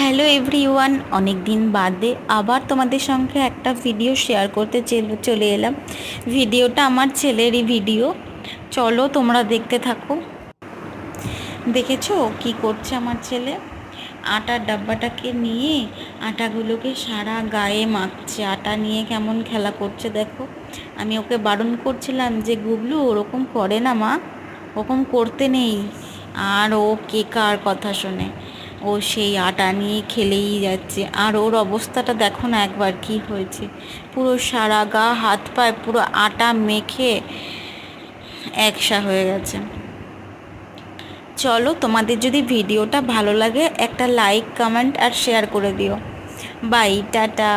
Hello everyone, অনেক দিন বাদে আবার তোমাদের সঙ্গে একটা ভিডিও শেয়ার করতে চলে এলাম। ভিডিওটা আমার ছেলেরই ভিডিও, চলো তোমরা দেখতে থাকো। দেখেছো কি করছে আমার ছেলে? আটার ডাব্বাটাকে নিয়ে আটাগুলোকে সারা গায়ে মাখছে। আটা নিয়ে কেমন খেলা করছে দেখো। আমি ওকে বারণ করছিলাম যে গুবলু ওরকম করে না মা, ওরকম করতে নেই। আর ও কে কার কথা শোনে, ও সেই আটা নিয়ে খেলেই যাচ্ছে। আর ওর অবস্থাটা দেখো না একবার কি হয়েছে, পুরো সারা গা হাত পায়ে পুরো আটা মেখে একসা হয়ে গেছে। চলো, তোমাদের যদি ভিডিওটা ভালো লাগে একটা লাইক, কমেন্ট আর শেয়ার করে দিও। Bye, tata.